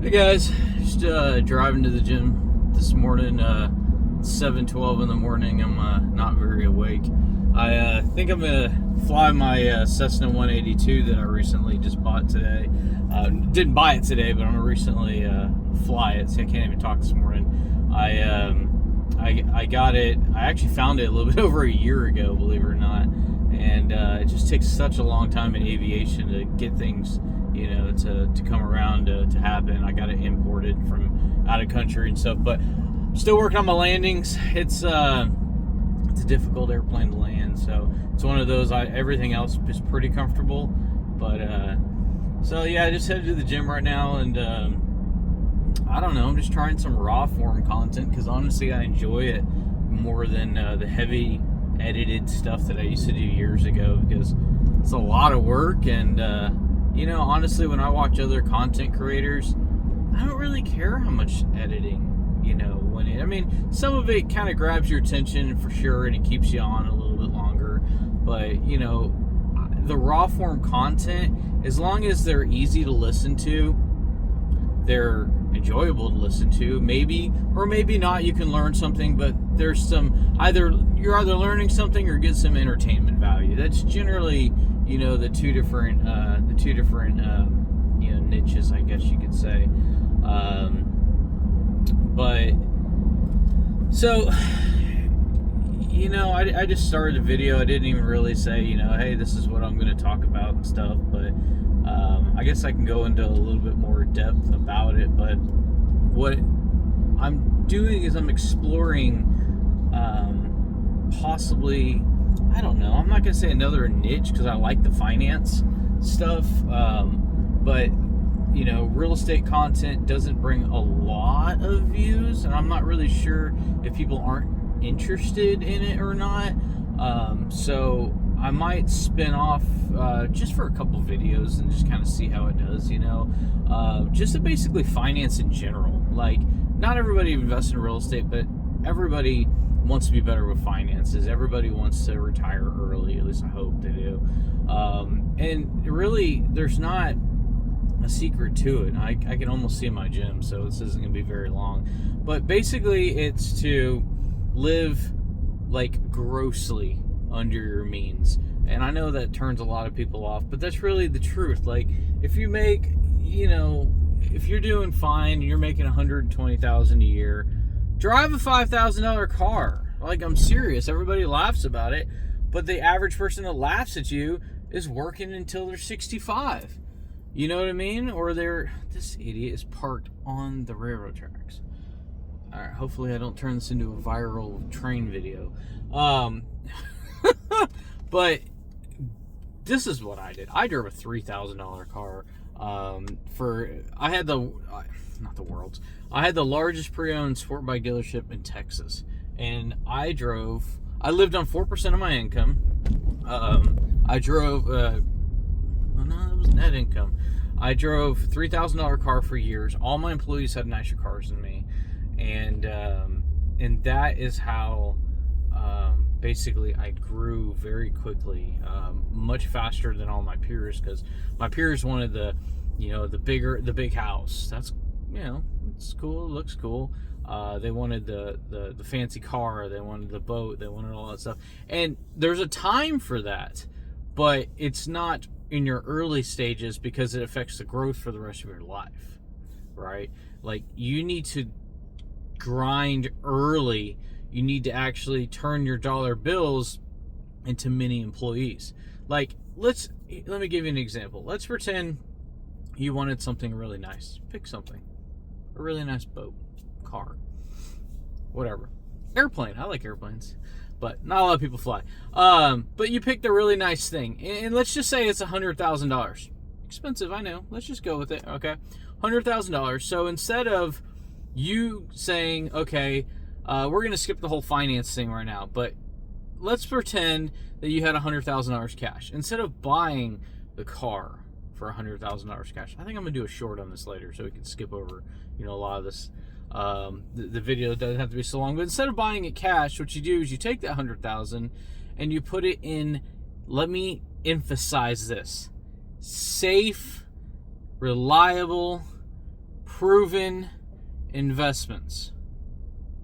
Hey guys, just driving to the gym this morning. 7:12 in the morning. I'm not very awake. I think I'm gonna fly my Cessna 182 that I recently just bought today. Didn't buy it today, but I'm gonna recently fly it. So I can't even talk this morning. I got it. I actually found it a little bit over a year ago, believe it or not. And it just takes such a long time in aviation to get things, to come around to happen. I got it imported from out of country and stuff, but I'm still working on my landings. It's a difficult airplane to land, so it's one of those. Everything else is pretty comfortable, but so yeah, I just headed to the gym right now, and I don't know. I'm just trying some raw form content because honestly, I enjoy it more than the heavy edited stuff that I used to do years ago, because it's a lot of work. And honestly, when I watch other content creators, I don't really care how much editing, some of it kind of grabs your attention for sure, and it keeps you on a little bit longer. But the raw form content, as long as they're easy to listen to, they're enjoyable to listen to, maybe or maybe not, you can learn something, but there's some you're either learning something or get some entertainment value. That's generally the two different niches, I guess you could say. But so I just started a video. I didn't even really say hey, this is what I'm going to talk about and stuff, but I guess I can go into a little bit more depth about it. But what I'm doing is I'm exploring possibly, I don't know, I'm not going to say another niche because I like the finance stuff, but real estate content doesn't bring a lot of views, and I'm not really sure if people aren't interested in it or not. So I might spin off just for a couple videos and just kind of see how it does, just to basically finance in general. Like, not everybody invests in real estate, but everybody wants to be better with finances. Everybody wants to retire early, at least I hope they do. And really, there's not a secret to it. I can almost see my gym, so this isn't going to be very long. But basically, it's to live like grossly under your means. And I know that turns a lot of people off, but that's really the truth. Like, if you make, if you're doing fine and you're making $120,000 a year, drive a $5,000 car. Like, I'm serious. Everybody laughs about it, but the average person that laughs at you is working until they're 65. You know what I mean? Or this idiot is parked on the railroad tracks. All right, hopefully I don't turn this into a viral train video. But this is what I did. I drove a $3,000 car. I had the largest pre-owned sport bike dealership in Texas, and I lived on 4% of my income. I drove, no, it was net income. I drove a $3,000 car for years. All my employees had nicer cars than me, and that is how basically I grew very quickly, much faster than all my peers, because my peers wanted the big house. That's, it's cool, it looks cool. They wanted the fancy car, they wanted the boat, they wanted all that stuff. And there's a time for that, but it's not in your early stages, because it affects the growth for the rest of your life, right? Like, you need to grind early. You need to actually turn your dollar bills into mini employees. Like, let me give you an example. Let's pretend you wanted something really nice. Pick something. A really nice boat, car, whatever. Airplane. I like airplanes, but not a lot of people fly. But you picked a really nice thing, and let's just say it's $100,000. Expensive, I know. Let's just go with it, okay? $100,000. So instead of you saying, okay, we're going to skip the whole finance thing right now, but let's pretend that you had $100,000 cash. Instead of buying the car for $100,000 cash, I think I'm going to do a short on this later so we can skip over, a lot of this. The video doesn't have to be so long, but instead of buying it cash, what you do is you take that $100,000 and you put it in, let me emphasize this, safe, reliable, proven investments.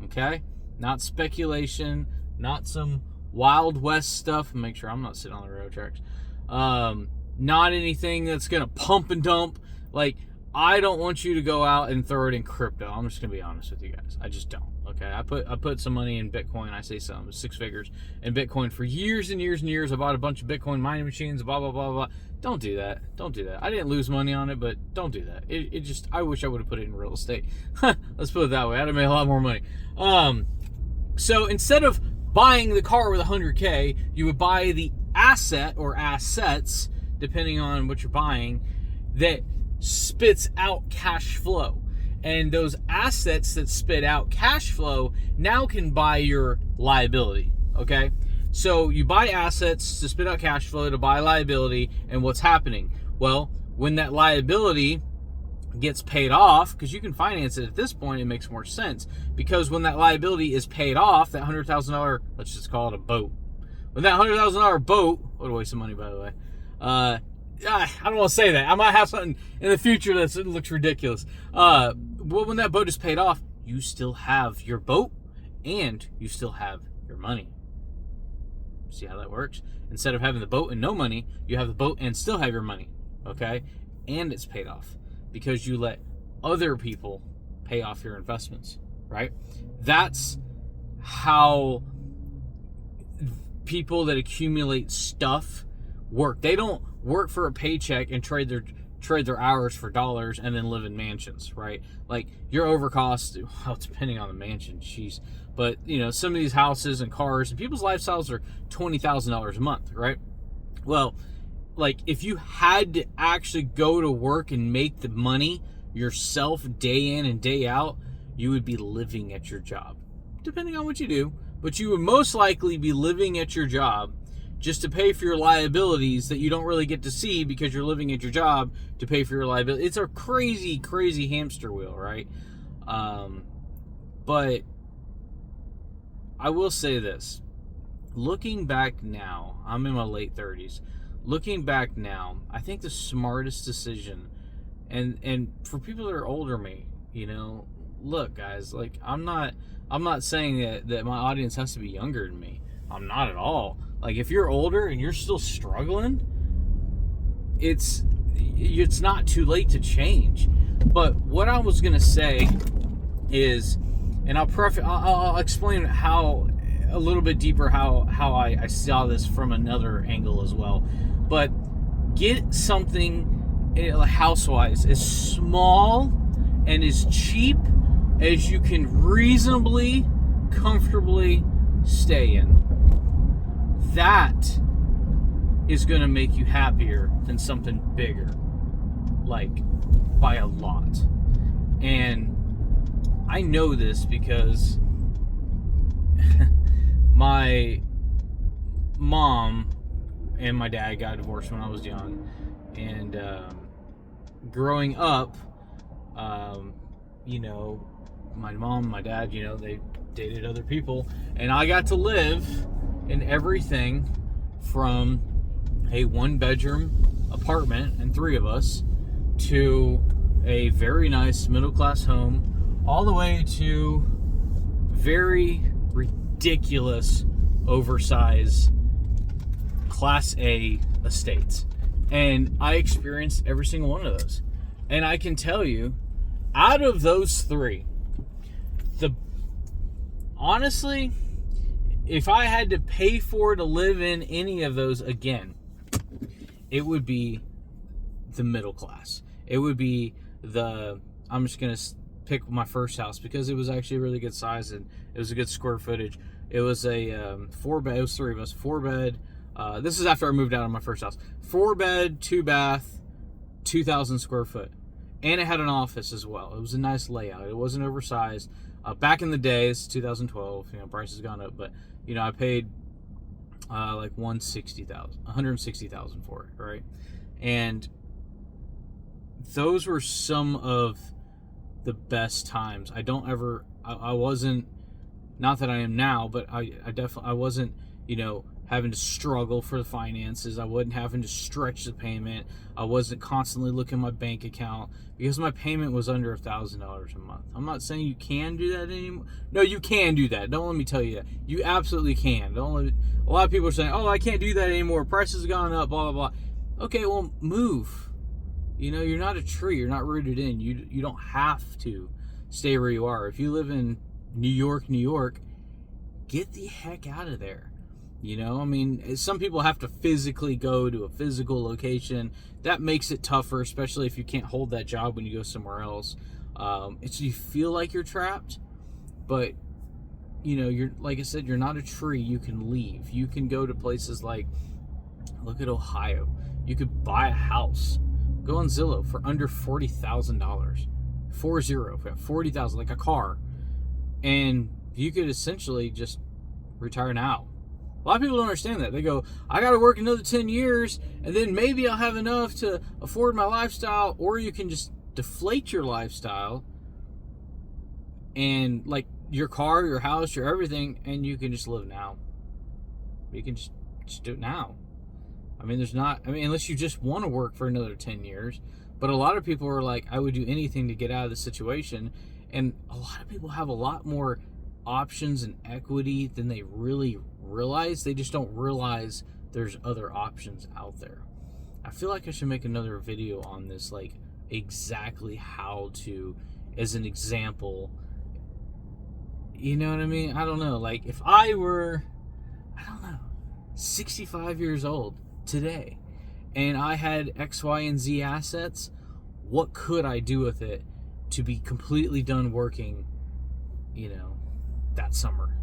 Okay? Not speculation, not some Wild West stuff. Make sure I'm not sitting on the railroad tracks. Not anything that's going to pump and dump. Like, I don't want you to go out and throw it in crypto. I'm just going to be honest with you guys. I just don't. Okay? I put some money in Bitcoin. I say some, 6 figures in Bitcoin for years and years and years. I bought a bunch of Bitcoin mining machines, blah, blah, blah, blah. Don't do that. Don't do that. I didn't lose money on it, but don't do that. It just, I wish I would have put it in real estate. Let's put it that way. I'd have made a lot more money. So instead of buying the car with $100K, you would buy the asset or assets, depending on what you're buying, that spits out cash flow. And those assets that spit out cash flow now can buy your liability, okay? So you buy assets to spit out cash flow to buy liability, and what's happening? Well, when that liability gets paid off, because you can finance it at this point, it makes more sense. Because when that liability is paid off, that $100,000, let's just call it a boat. When that $100,000 boat, what a waste of money, by the way. I don't want to say that. I might have something in the future that looks ridiculous. Well, when that boat is paid off, you still have your boat and you still have your money. See how that works? Instead of having the boat and no money, you have the boat and still have your money. Okay? And it's paid off because you let other people pay off your investments, right? That's how people that accumulate stuff work. They don't work for a paycheck and trade their hours for dollars and then live in mansions, right? Like, your overcost, well, depending on the mansion, jeez. But, you know, some of these houses and cars and people's lifestyles are $20,000 a month, right? Well, like, if you had to actually go to work and make the money yourself day in and day out, you would be living at your job, depending on what you do. But you would most likely be living at your job just to pay for your liabilities that you don't really get to see because you're living at your job to pay for your liability. It's a crazy, crazy hamster wheel, right? But I will say this. Looking back now, I'm in my late 30s. Looking back now, I think the smartest decision, and for people that are older than me, you know, look, guys, like, I'm not saying that my audience has to be younger than me. I'm not at all. Like, if you're older and you're still struggling, it's not too late to change. But what I was gonna say is, and I'll explain how a little bit deeper how I saw this from another angle as well. But get something house-wise as small and as cheap as you can reasonably, comfortably stay in. That is going to make you happier than something bigger, like, by a lot. And I know this because my mom and my dad got divorced when I was young, and growing up, you know, my mom and my dad, you know, they dated other people, and I got to live in everything from a 1-bedroom apartment and 3 of us to a very nice middle-class home, all the way to very ridiculous, oversized Class A estates. And I experienced every single one of those. And I can tell you, out of those 3, honestly, if I had to pay for to live in any of those again, it would be the middle class. It would be I'm just going to pick my first house because it was actually a really good size and it was a good square footage. It was a 4-bed, it was 3 of us, 4-bed. This is after I moved out of my first house. 4-bed, 2-bath, 2,000 square foot. And it had an office as well. It was a nice layout. It wasn't oversized. Back in the day, it's 2012, you know, price has gone up, but, you know, I paid like $160,000 for it, right? And those were some of the best times. I wasn't, not that I am now, but I definitely, I wasn't, you know, having to struggle for the finances. I wasn't having to stretch the payment. I wasn't constantly looking at my bank account because my payment was under $1,000 a month. I'm not saying you can do that anymore. No, you can do that. Don't let me tell you that. You absolutely can. A lot of people are saying, oh, I can't do that anymore. Prices have gone up, blah, blah, blah. Okay, well, move. You know, you're not a tree. You're not rooted in. You don't have to stay where you are. If you live in New York, get the heck out of there. You know, I mean, some people have to physically go to a physical location. That makes it tougher, especially if you can't hold that job when you go somewhere else. You feel like you're trapped, but you know, you're, like I said, you're not a tree. You can leave. You can go to places like, look at Ohio. You could buy a house. Go on Zillow for under $40,000. 40,000, like a car. And you could essentially just retire now. A lot of people don't understand that. They go, I got to work another 10 years, and then maybe I'll have enough to afford my lifestyle. Or you can just deflate your lifestyle and like your car, your house, your everything, and you can just live now. You can just do it now. I mean, unless you just want to work for another 10 years. But a lot of people are like, I would do anything to get out of the situation. And a lot of people have a lot more options and equity than they really realize. They just don't realize there's other options out there. I feel like I should make another video on this, like exactly how to, as an example. You know what I mean? I don't know. Like if I were, 65 years old today and I had X, Y, and Z assets, what could I do with it to be completely done working, you know, that summer?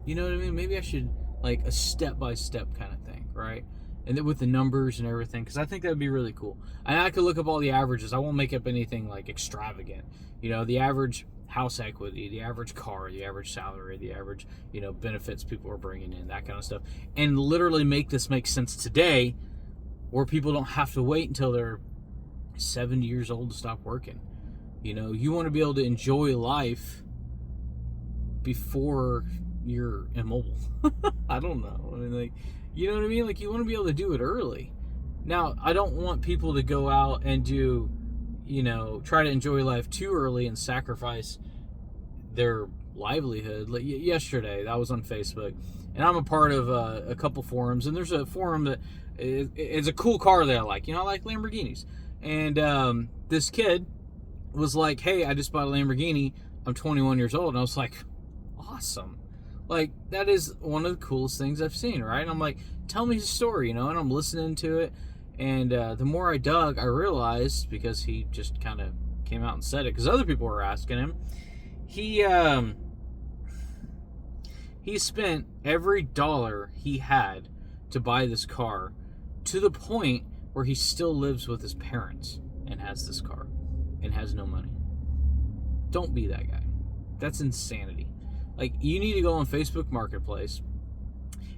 You know what I mean? Maybe I should, like, a step-by-step kind of thing, right? And then with the numbers and everything, because I think that would be really cool. And I could look up all the averages. I won't make up anything, like, extravagant. You know, the average house equity, the average car, the average salary, the average, you know, benefits people are bringing in, that kind of stuff. And literally make this make sense today, where people don't have to wait until they're 70 years old to stop working. You know, you want to be able to enjoy life before you're immobile. I don't know. I mean, like, you know what I mean? Like, you want to be able to do it early. Now, I don't want people to go out and do, you know, try to enjoy life too early and sacrifice their livelihood. Like yesterday, that was on Facebook, and I'm a part of a couple forums, and there's a forum that it's a cool car that I like. You know, I like Lamborghinis. And this kid was like, hey, I just bought a Lamborghini. I'm 21 years old. And I was like, awesome. Like, that is one of the coolest things I've seen, right? And I'm like, tell me his story, you know? And I'm listening to it. And the more I dug, I realized, because he just kind of came out and said it, because other people were asking him, he spent every dollar he had to buy this car, to the point where he still lives with his parents and has this car and has no money. Don't be that guy. That's insanity. Like, you need to go on Facebook Marketplace.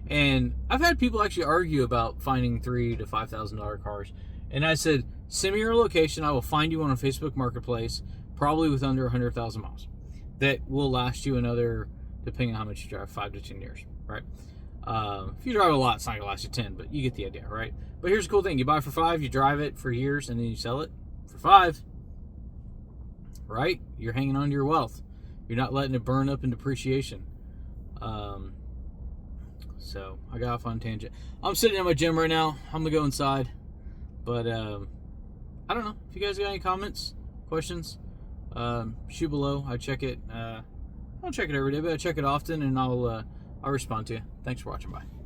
And I've had people actually argue about finding $3,000 to $5,000 cars. And I said, send me your location. I will find you one on Facebook Marketplace, probably with under 100,000 miles. That will last you another, depending on how much you drive, 5 to 10 years, right? If you drive a lot, it's not going to last you 10, but you get the idea, right? But here's the cool thing. You buy for 5, you drive it for years, and then you sell it for 5, right? You're hanging on to your wealth. You're not letting it burn up in depreciation. So I got off on a tangent. I'm sitting in my gym right now. I'm going to go inside. But I don't know. If you guys got any comments, questions, shoot below. I check it. I don't check it every day, but I check it often, and I'll respond to you. Thanks for watching. Bye.